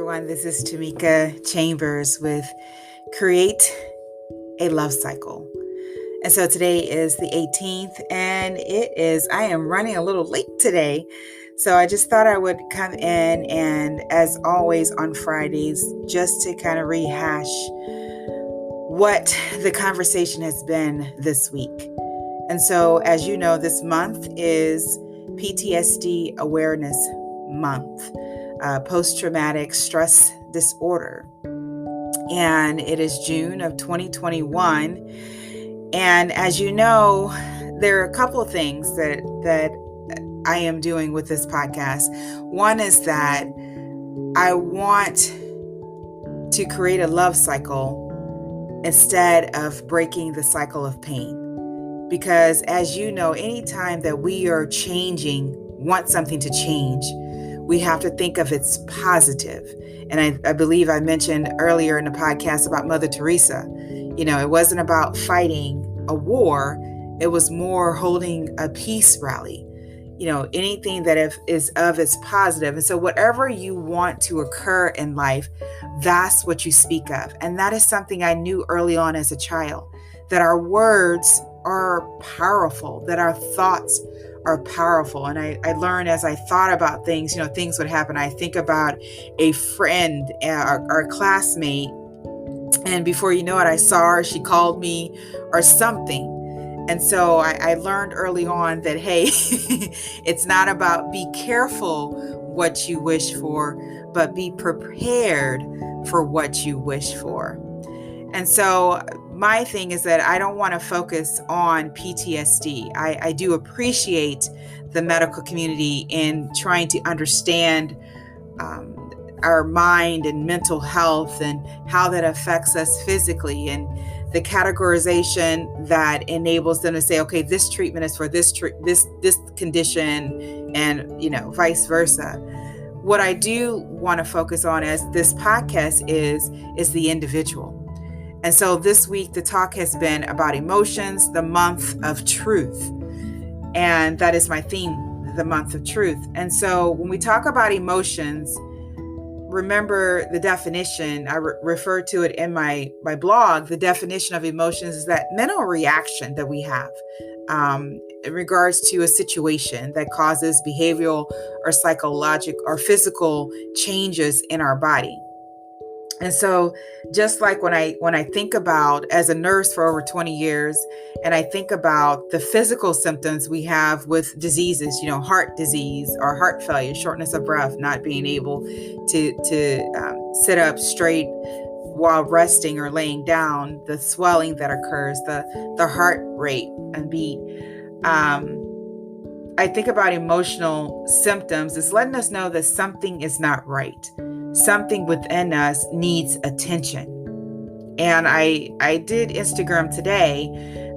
everyone. This is Tamika Chambers with Create a Love Cycle. And so today is the 18th, and I am running a little late today. So I just thought I would come in and, as always on Fridays, just to kind of rehash what the conversation has been this week. And so, as you know, this month is PTSD Awareness Month, post-traumatic stress disorder. And it is June of 2021. And as you know, there are a couple of things that I am doing with this podcast. One is that I want to create a love cycle instead of breaking the cycle of pain. Because as you know, anytime that we are changing, want something to change, we have to think of its positive. And I believe I mentioned earlier in the podcast about Mother Teresa. You know, it wasn't about fighting a war. It was more holding a peace rally. You know, anything that is of its positive. And so whatever you want to occur in life, that's what you speak of. And that is something I knew early on as a child, that our words are powerful, that our thoughts are powerful. And I learned as I thought about things, you know, things would happen. I think about a friend, our classmate, and before you know it, I saw her, she called me or something. And so I learned early on that, hey, it's not about be careful what you wish for, but be prepared for what you wish for. And so my thing is that I don't want to focus on PTSD. I do appreciate the medical community in trying to understand our mind and mental health and how that affects us physically, and the categorization that enables them to say, okay, this treatment is for this condition, and vice versa. What I do want to focus on as this podcast is the individual. And so this week, the talk has been about emotions, the month of truth. And that is my theme, the month of truth. And so when we talk about emotions, remember the definition. I refer to it in my blog. The definition of emotions is that mental reaction that we have in regards to a situation that causes behavioral or psychological or physical changes in our body. And so just like when I think about, as a nurse for over 20 years, and I think about the physical symptoms we have with diseases, heart disease or heart failure, shortness of breath, not being able to sit up straight while resting or laying down, the swelling that occurs, the heart rate and beat. I think about emotional symptoms as letting us know that something is not right. Something within us needs attention. And I did Instagram today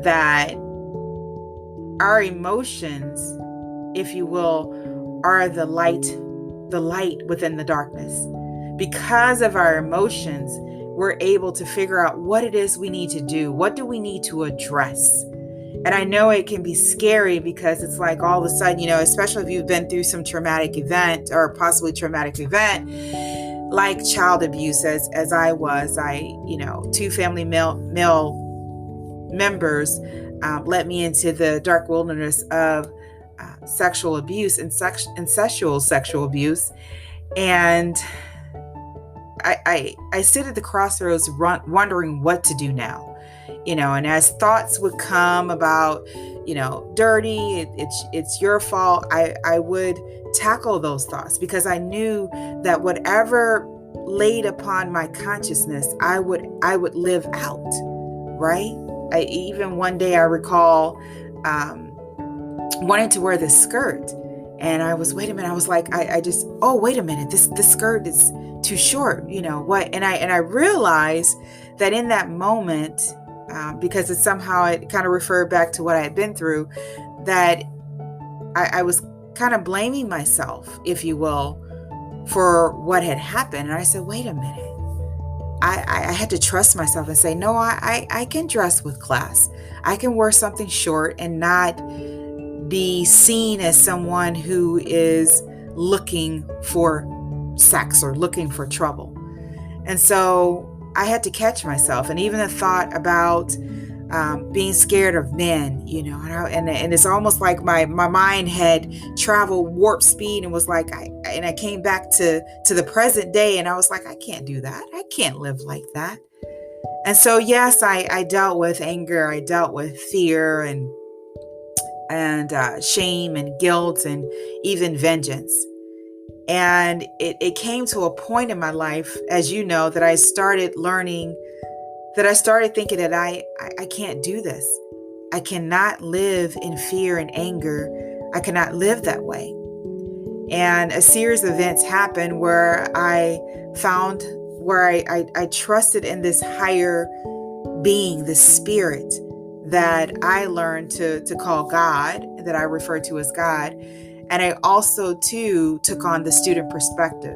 that our emotions, if you will, are the light within the darkness. Because of our emotions, we're able to figure out what it is we need to do. What do we need to address? And I know it can be scary because it's like all of a sudden, especially if you've been through some traumatic event or possibly traumatic event, like child abuse, as I was, two family male members led me into the dark wilderness of sexual abuse and incestual sexual abuse. And I sit at the crossroads wondering what to do now. And as thoughts would come about, dirty, it's your fault, I would tackle those thoughts because I knew that whatever laid upon my consciousness, I would live out, right? Even one day I recall wanting to wear this skirt, and I was, wait a minute, I was like, wait a minute, this skirt is too short, what? And I realized that in that moment, because it kind of referred back to what I had been through, that I was kind of blaming myself, if you will, for what had happened. And I said, wait a minute. I had to trust myself and say, no, I can dress with class. I can wear something short and not be seen as someone who is looking for sex or looking for trouble. And so I had to catch myself. And even the thought about being scared of men, and it's almost like my mind had traveled warp speed and was like, I came back to the present day, and I was like, I can't do that. I can't live like that. And so, yes, I dealt with anger. I dealt with fear and shame and guilt and even vengeance. And it came to a point in my life, as you know, that I started learning, that I started thinking that I can't do this. I cannot live in fear and anger. I cannot live that way. And a series of events happened where I trusted in this higher being, this spirit that I learned to call God, that I refer to as God. And I also, too, took on the student perspective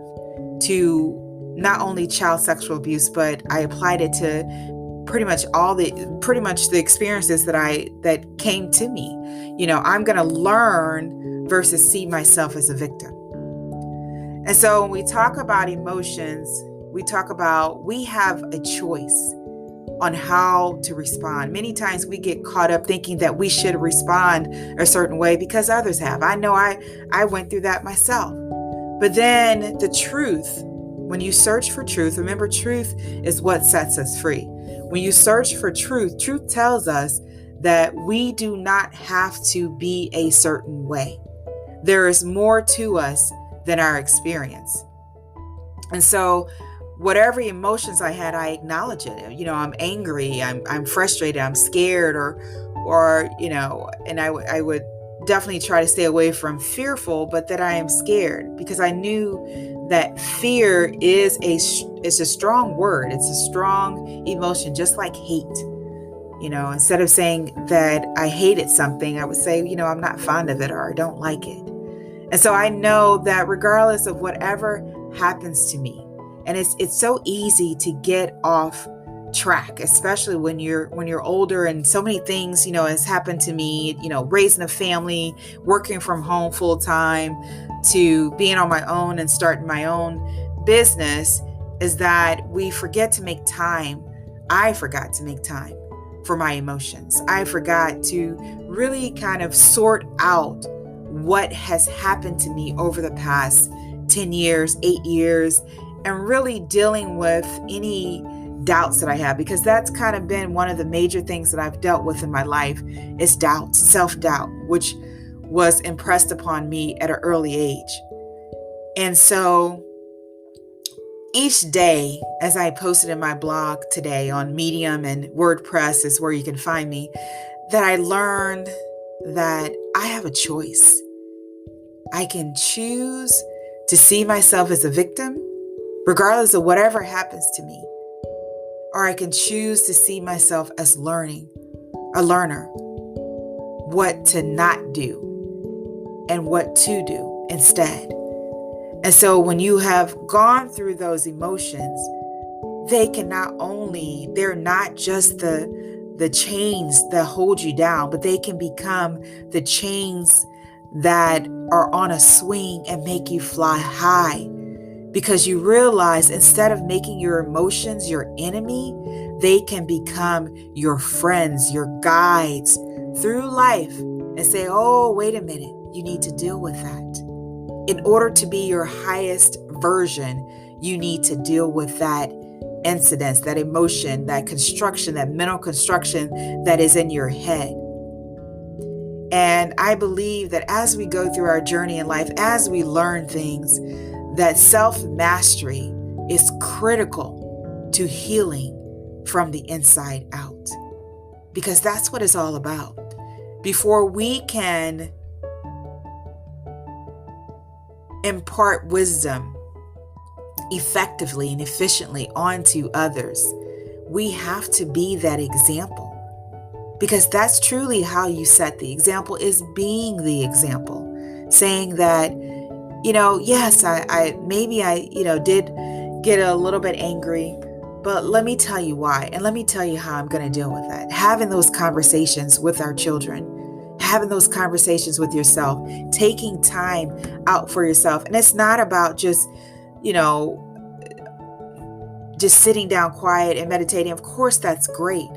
to not only child sexual abuse, but I applied it to pretty much the experiences that came to me. I'm going to learn versus see myself as a victim. And so when we talk about emotions, we have a choice on how to respond. Many times we get caught up thinking that we should respond a certain way because others have. I know I went through that myself. But then the truth, when you search for truth, remember, truth is what sets us free. When you search for truth, truth tells us that we do not have to be a certain way. There is more to us than our experience. And so whatever emotions I had, I acknowledge it. I'm angry, I'm frustrated, I'm scared, or and I would definitely try to stay away from fearful, but that I am scared, because I knew that fear is a strong word. It's a strong emotion, just like hate. Instead of saying that I hated something, I would say, I'm not fond of it, or I don't like it. And so I know that regardless of whatever happens to me, and it's so easy to get off track, especially when you're older, and so many things, has happened to me, raising a family, working from home full time, to being on my own and starting my own business, is that we forget to make time. I forgot to make time for my emotions. I forgot to really kind of sort out what has happened to me over the past 10 years, 8 years, and really dealing with any doubts that I have, because that's kind of been one of the major things that I've dealt with in my life is doubt, self-doubt, which was impressed upon me at an early age. And so each day, as I posted in my blog today on Medium, and WordPress is where you can find me, that I learned that I have a choice. I can choose to see myself as a victim, regardless of whatever happens to me. Or I can choose to see myself as a learner, what to not do and what to do instead. And so when you have gone through those emotions, they're not just the chains that hold you down, but they can become the chains that are on a swing and make you fly high. Because you realize, instead of making your emotions your enemy, they can become your friends, your guides through life, and say, oh, wait a minute, you need to deal with that. In order to be your highest version, you need to deal with that incident, that emotion, that construction, that mental construction that is in your head. And I believe that as we go through our journey in life, as we learn things, that self-mastery is critical to healing from the inside out, because that's what it's all about. Before we can impart wisdom effectively and efficiently onto others, we have to be that example, because that's truly how you set the example, is being the example, saying that, yes, I did get a little bit angry, but let me tell you why. And let me tell you how I'm going to deal with that. Having those conversations with our children, having those conversations with yourself, taking time out for yourself. And it's not about just you know, just sitting down quiet and meditating. Of course, that's great.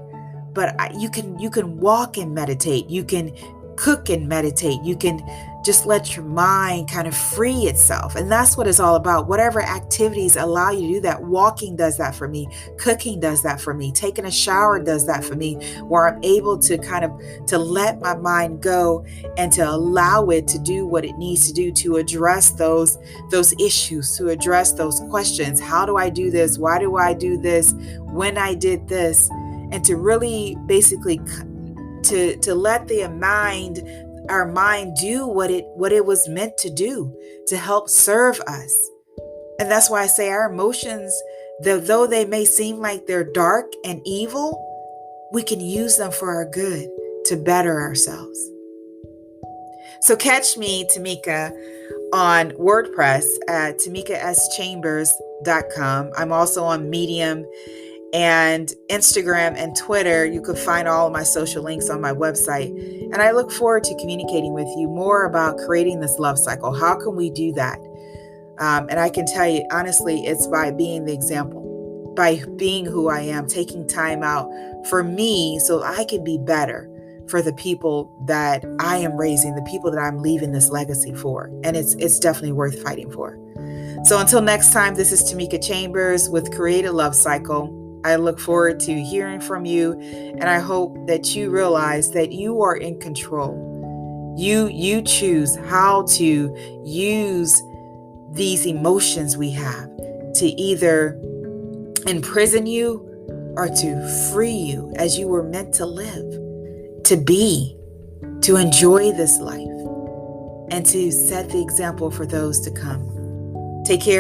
But you can walk and meditate. You can cook and meditate. You can just let your mind kind of free itself. And that's what it's all about. Whatever activities allow you to do that. Walking does that for me. Cooking does that for me. Taking a shower does that for me, where I'm able to kind of to let my mind go and to allow it to do what it needs to do to address those issues, to address those questions. How do I do this? Why do I do this? When I did this? And to really basically to let our mind do what it was meant to do, to help serve us. And that's why I say our emotions, though they may seem like they're dark and evil, we can use them for our good, to better ourselves. So catch me, Tamika, on WordPress at tamikaschambers.com. I'm also on Medium and Instagram and Twitter. You can find all of my social links on my website. And I look forward to communicating with you more about creating this love cycle. How can we do that? And I can tell you, honestly, it's by being the example, by being who I am, taking time out for me so I can be better for the people that I am raising, the people that I'm leaving this legacy for. And it's definitely worth fighting for. So until next time, this is Tamika Chambers with Create a Love Cycle. I look forward to hearing from you, and I hope that you realize that you are in control. You choose how to use these emotions we have to either imprison you or to free you as you were meant to live, to be, to enjoy this life, and to set the example for those to come. Take care.